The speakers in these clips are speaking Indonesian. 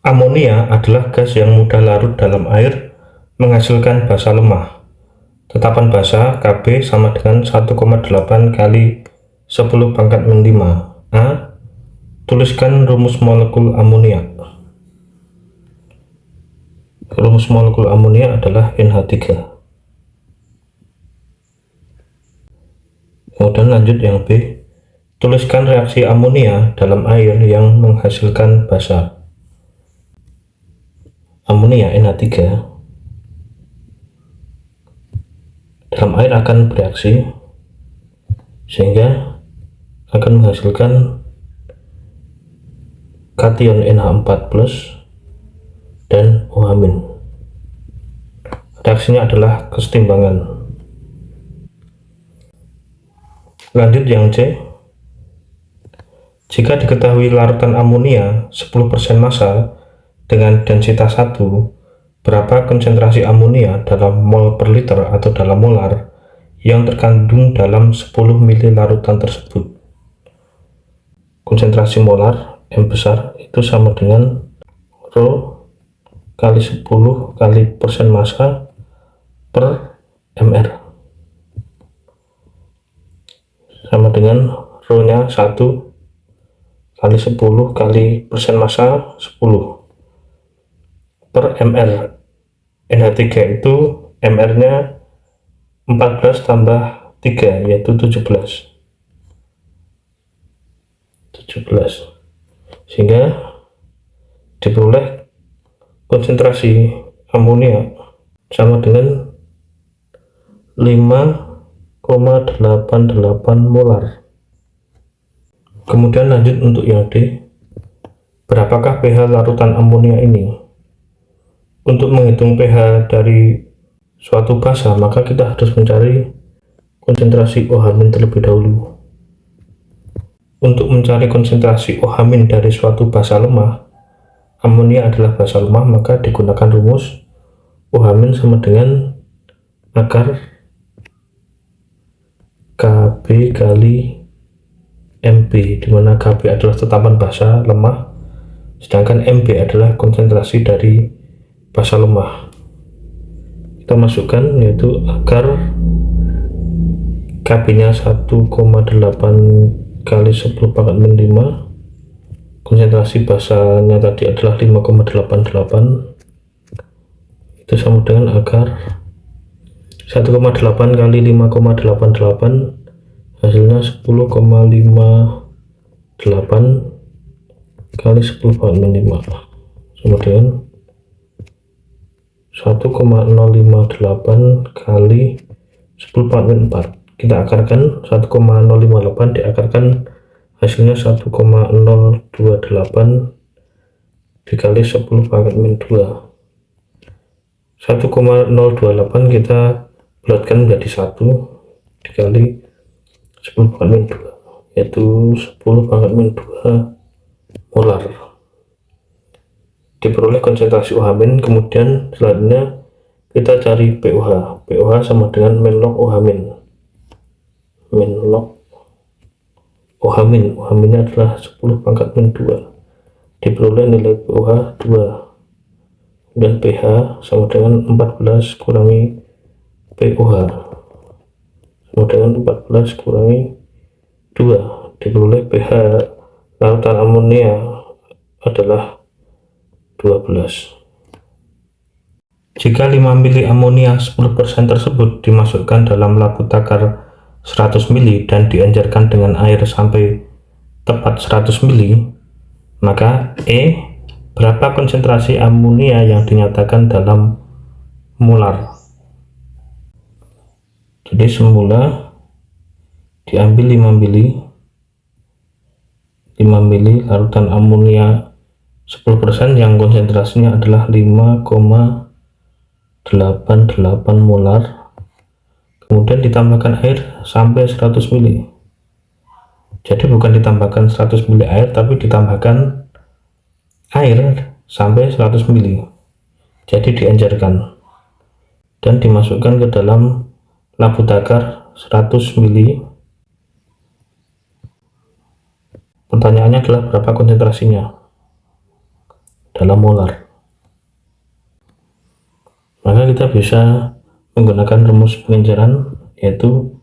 Amonia adalah gas yang mudah larut dalam air menghasilkan basa lemah. Tetapan basa Kb sama dengan 1,8 kali 10 pangkat min 5. A. Tuliskan rumus molekul amonia. Rumus molekul amonia adalah NH3. Kemudian lanjut yang B. Tuliskan reaksi amonia dalam air yang menghasilkan basa. Amonia NH3 dalam air akan bereaksi sehingga akan menghasilkan kation NH4+ dan OH-. Reaksinya adalah kesetimbangan. Lanjut yang C. Jika diketahui larutan amonia 10% massa dengan densitas 1, berapa konsentrasi amonia dalam mol per liter atau dalam molar yang terkandung dalam 10 ml larutan tersebut? Konsentrasi molar M besar itu sama dengan Rho kali 10 kali persen massa per mR, sama dengan Rho nya 1 kali 10 kali persen massa 10 per mR. NH3 itu mR nya 14 tambah 3 yaitu 17, sehingga diperoleh konsentrasi amonia sama dengan 5,88 molar. Kemudian lanjut untuk yang D. Berapakah pH larutan amonia ini? Untuk menghitung pH dari suatu basa, maka kita harus mencari konsentrasi OH- terlebih dahulu. Untuk mencari konsentrasi OH- dari suatu basa lemah, amonia adalah basa lemah, maka digunakan rumus OH- sama dengan akar Kb kali Mb, di mana Kb adalah tetapan basa lemah, sedangkan Mb adalah konsentrasi dari basa lemah. Kita masukkan yaitu akar Kb nya 1,8 kali 10 pangkat min 5, konsentrasi basanya tadi adalah 5,88, itu sama dengan akar 1,8 kali 5,88, hasilnya 10,58 kali 10 pangkat min 5, sama dengan 1,058 kali 10 pangkat min 4. Kita akarkan 1,058 diakarkan hasilnya 1,028 dikali 10 pangkat min 2. 1,028 kita bulatkan menjadi 1 dikali 10 pangkat min 2, yaitu 10 pangkat min 2 molar. Diperoleh konsentrasi OH-. Kemudian selanjutnya kita cari pOH. pOH sama dengan min log OH-. Min log OH-. OH- adalah 10 pangkat min 2. Diperoleh nilai pOH 2 dan pH sama dengan 14 kurangi pOH sama dengan 14 kurangi 2. Diperoleh pH larutan amonia adalah 12. Jika 5 mili amonia 10% tersebut dimasukkan dalam labu takar 100 mili dan diencerkan dengan air sampai tepat 100 mili, maka E. Berapa konsentrasi amonia yang dinyatakan dalam molar? Jadi semula diambil 5 mili larutan amonia 10% yang konsentrasinya adalah 5,88 molar, kemudian ditambahkan air sampai 100 mili. Jadi bukan ditambahkan 100 mili air, tapi ditambahkan air sampai 100 mili. Jadi diencerkan dan dimasukkan ke dalam labu takar 100 mili. Pertanyaannya adalah berapa konsentrasinya adalah molar. Maka kita bisa menggunakan rumus pengenceran, yaitu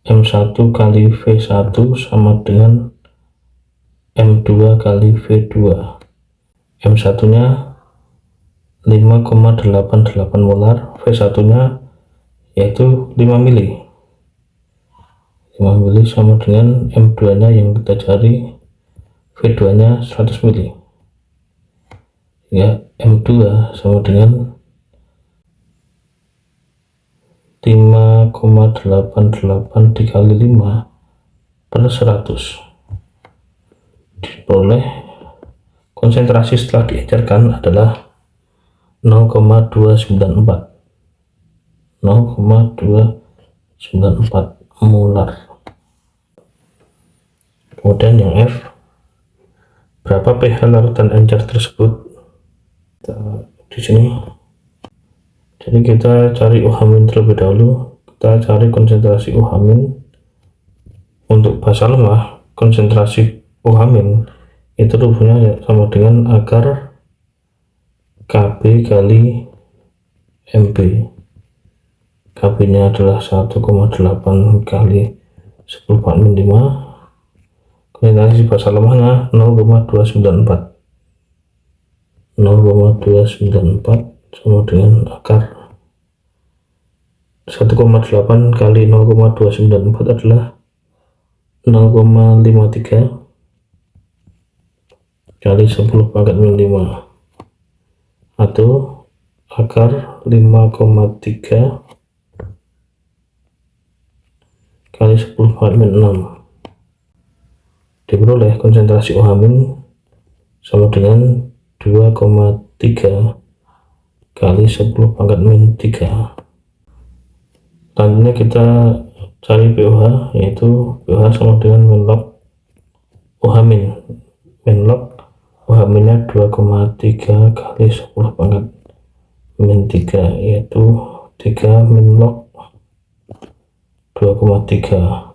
M1 kali V1 sama dengan M2 kali V2. M1 nya 5,88 molar, V1 nya yaitu 5 mili. 5 mili sama dengan M2 nya yang kita cari, V2 nya 100 mili. Ya, M2 sama dengan 5,88 dikali 5 per 100. Diperoleh konsentrasi setelah diencerkan adalah 0,294 molar. Kemudian yang F, berapa pH larutan encer tersebut? Di sini, jadi kita cari OH- terlebih dahulu. Kita cari konsentrasi OH- untuk basa lemah. Konsentrasi OH- itu rumusnya sama dengan akar Kb kali Mb. Kb nya adalah 1,8 kali 10⁻⁵. Konsentrasi basa lemahnya 0,294 sama dengan akar 1,8 kali 0,294 adalah 0,53 kali 10⁻⁵, atau akar 5,3 kali 10⁻⁶. Diperoleh konsentrasi OH- sama dengan 2,3 kali 10⁻⁵. Selanjutnya kita cari pH, yaitu pH sama dengan min-log OH-. Min-log OH- nya 2,3 kali 10⁻⁻3, yaitu 3 min-log 2,3.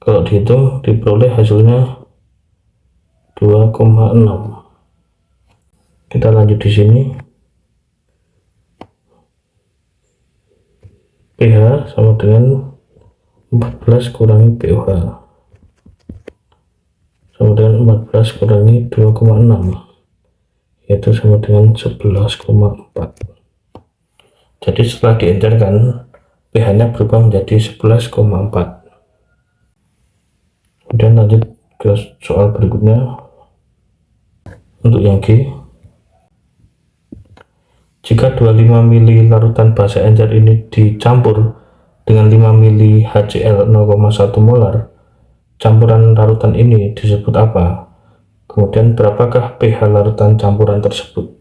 Kalau dihitung diperoleh hasilnya 2,6. Kita lanjut di sini. pH sama dengan 14 kurangi pOH sama dengan 14 kurangi 2,6, yaitu sama dengan 11,4. Jadi setelah diencerkan, pH nya berubah menjadi 11,4. Kemudian lanjut ke soal berikutnya. Untuk yang G, jika 25 mili larutan basa encer ini dicampur dengan 5 mili HCl 0,1 molar, campuran larutan ini disebut apa? Kemudian berapakah pH larutan campuran tersebut?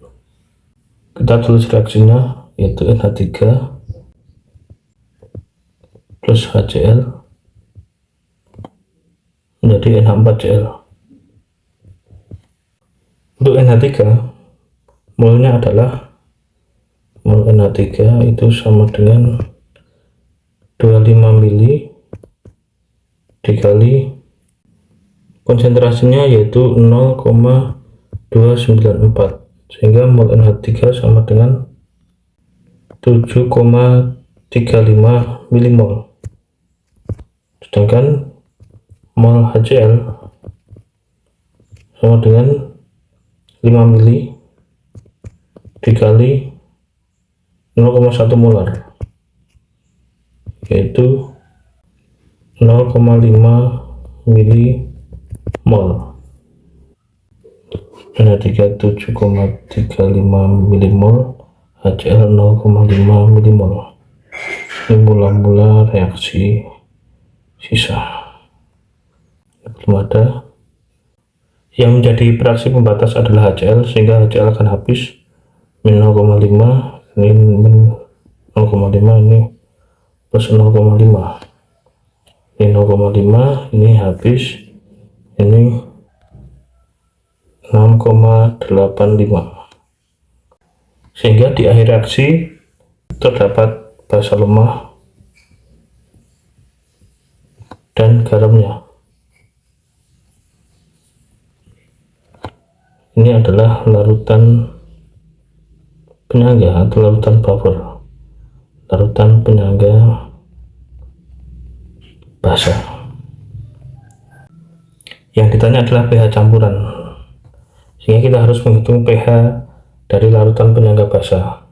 Kita tulis reaksinya, yaitu NH3 plus HCl menjadi NH4Cl. Untuk NH3, molnya adalah mol NH3 itu sama dengan 25 mili dikali konsentrasinya yaitu 0,294, sehingga mol NH3 sama dengan 7,35 milimol. Sedangkan mol HCl sama dengan 5 mili dikali 0,1 molar, yaitu 0,5 milimol. NH3 7,35 milimol, HCl 0,5 milimol. Ini mula-mula reaksi sisa. Belum ada. Yang menjadi reaksi pembatas adalah HCl, sehingga HCl akan habis. Min 0,5, ini min 0,5, ini plus 0,5. Ini 0,5, ini habis, ini 6,85. Sehingga di akhir reaksi terdapat basa lemah dan garamnya. Ini adalah larutan penyangga atau larutan buffer, larutan penyangga basa. Yang ditanya adalah pH campuran, sehingga kita harus menghitung pH dari larutan penyangga basa.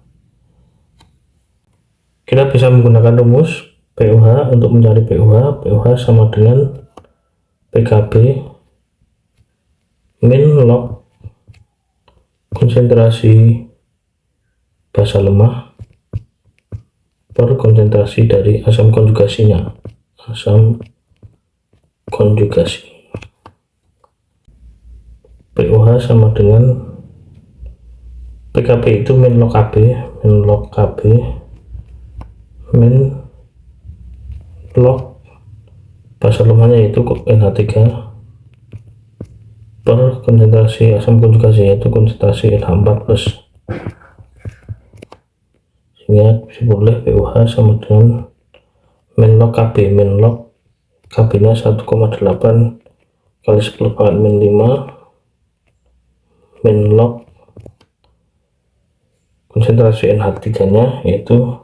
Kita bisa menggunakan rumus pOH untuk mencari pOH. pOH sama dengan PKB min log konsentrasi basa lemah per konsentrasi dari asam konjugasinya. Asam konjugasi pOH sama dengan PKB itu min log KB, min log basa lemahnya yaitu NH3 per konsentrasi asam konjugasi yaitu konsentrasi NH4+, sehingga bisa boleh pOH sama dengan min log KB. Min log KB nya 1,8 kali 10 pangkat min 5 min log konsentrasi NH3 nya yaitu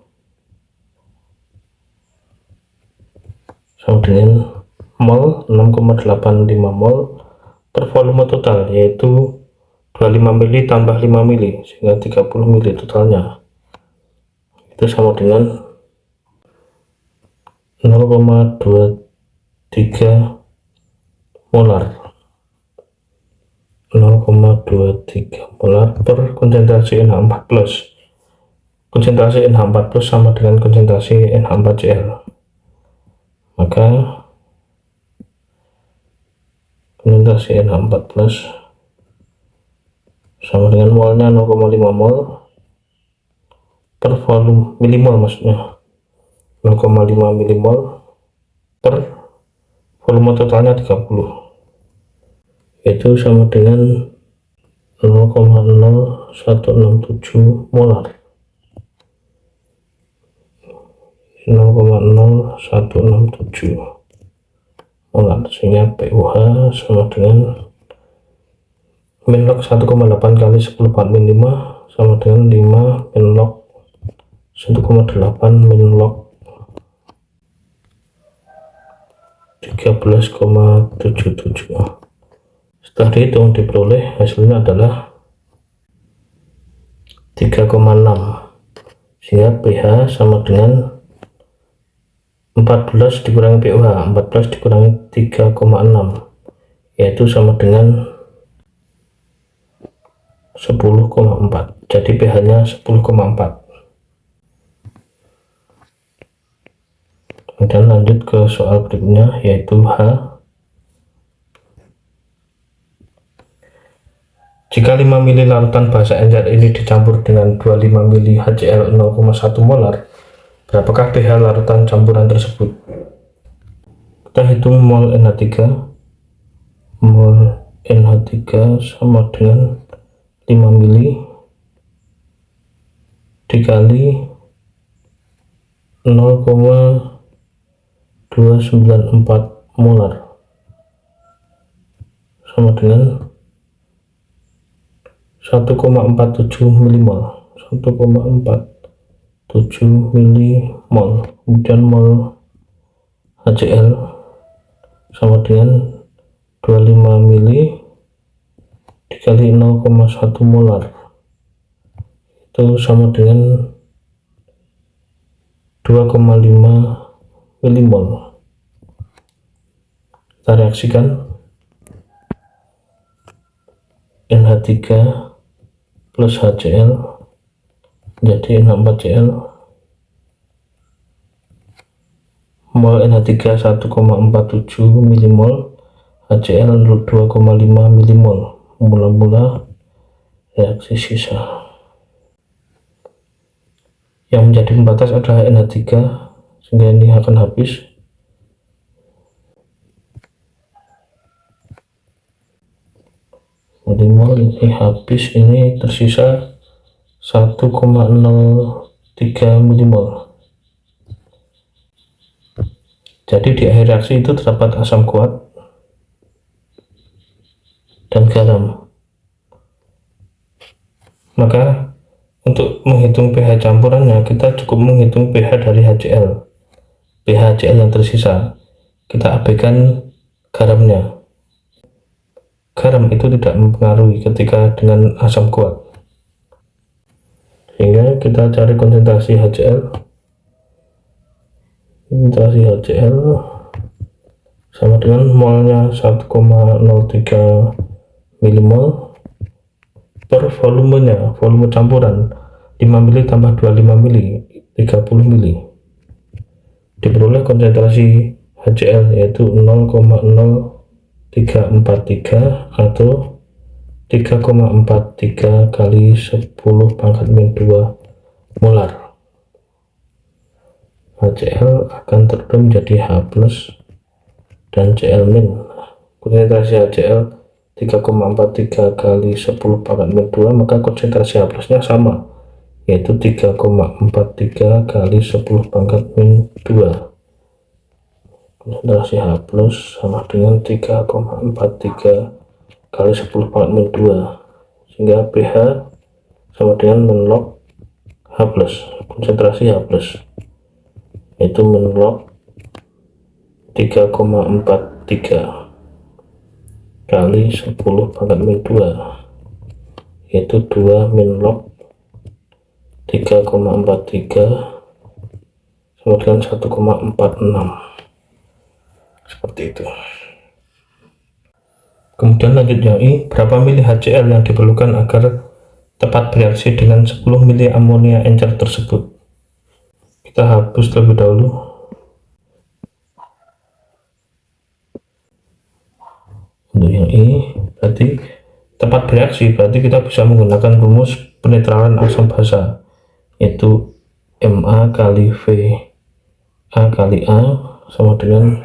sama dengan mol 6,85 mol per volume total yaitu 25 mili tambah 5 mili sehingga 30 mili totalnya, itu sama dengan 0,23 molar. 0,23 molar per konsentrasi NH4+. Konsentrasi NH4+ sama dengan konsentrasi NH4Cl. Maka konsentrasi NH4+ sama dengan molnya 0,5 mol per volume, milimol maksudnya, 0,5 milimol per volume totalnya 30, yaitu sama dengan 0,0167 molar. 0,0167 molar, sehingga pOH sama dengan min log 1,8 kali 10 pangkat min 5 sama dengan 5 min log 1,8 min log 13,77. Setelah dihitung diperoleh hasilnya adalah 3,6, sehingga pH sama dengan 14 dikurangi pOH, 14 dikurangi 3,6 yaitu sama dengan 10,4. Jadi pH nya 10,4. Kemudian lanjut ke soal berikutnya yaitu H. Jika 5 mili larutan basa encer ini dicampur dengan 25 mili HCl 0,1 molar, berapakah pH larutan campuran tersebut? Kita hitung mol NH3. Mol NH3 sama dengan 5 mili dikali 0,294 molar sama dengan 1,47 milimol. 1,47 milimol. Kemudian mol HCl sama dengan 25 mili dikali 0,1 molar, itu sama dengan 2,5 milimol. Kita reaksikan NH3 plus HCl jadi NH4Cl. Mol NH3 1,47 milimol, HCl 2,5 milimol. Mula-mula reaksi sisa. Yang menjadi pembatas adalah NH3 sehingga ini akan habis. Milimol ini habis, ini tersisa 1,03 milimol. Jadi di akhir reaksi itu terdapat asam kuat dan garam. Maka untuk menghitung pH campurannya, kita cukup menghitung pH dari HCl. pH HCl yang tersisa, kita abaikan garamnya. Garam itu tidak mempengaruhi ketika dengan asam kuat, sehingga kita cari konsentrasi HCl. Konsentrasi HCl sama dengan molnya 1,03 mmol per volumenya, volume campuran 5 ml tambah 25 ml 30 ml, diperoleh konsentrasi HCl yaitu 0,0343 atau 3,43 kali 10 pangkat min 2 molar. HCl akan terubah menjadi H+ dan Cl-. Konsentrasi HCl 3,43 kali 10 pangkat min 2, maka konsentrasi H+ nya sama, yaitu 3,43 kali 10 pangkat min 2. Konsentrasi H+ sama dengan 3,43 kali 10 pangkat min 2, sehingga pH sama dengan menlog H+. Konsentrasi H+ yaitu menlog 3,43 kali 10 pangkat min 2, yaitu 2 min log 3,43 sama dengan 1,46, seperti itu. Kemudian lanjutnya, berapa mili HCl yang diperlukan agar tepat bereaksi dengan 10 mili amonia encer tersebut. Kita hapus terlebih dahulu. Untuk yang berarti tepat bereaksi, berarti kita bisa menggunakan rumus penetralan asam basa, yaitu Ma kali V A kali A sama dengan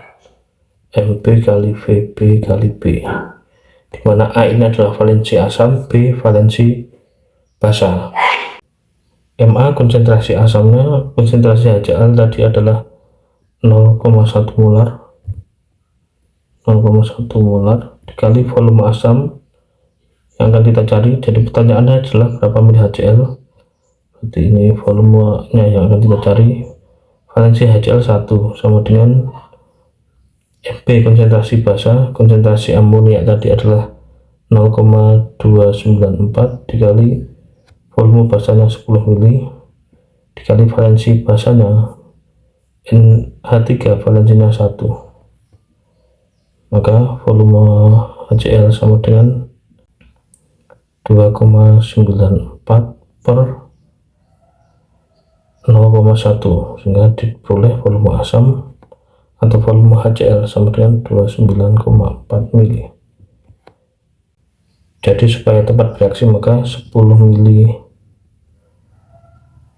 Mb kali Vb kali B, dimana A ini adalah valensi asam, B valensi basa. Ma konsentrasi asamnya, konsentrasi HCl tadi adalah 0,1 molar, 0,1 molar dikali volume asam yang akan kita cari. Jadi pertanyaannya adalah berapa mili HCl, berarti ini volumenya yang akan kita cari. Valensi HCl 1 sama dengan Mb konsentrasi basa, konsentrasi amonia tadi adalah 0,294 dikali volume basanya 10 mili dikali valensi basanya NH3, valensinya 1, maka volume HCl sama dengan 2,94 per 0,1, sehingga diperoleh volume asam atau volume HCl sama dengan 29,4 mili. Jadi supaya tepat bereaksi, maka 10 mili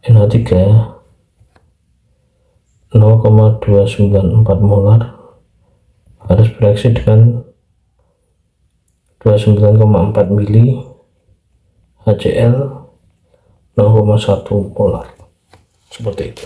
NH3 0,294 molar harus bereaksi dengan 29,4 mili HCl 0,1 molar, seperti itu.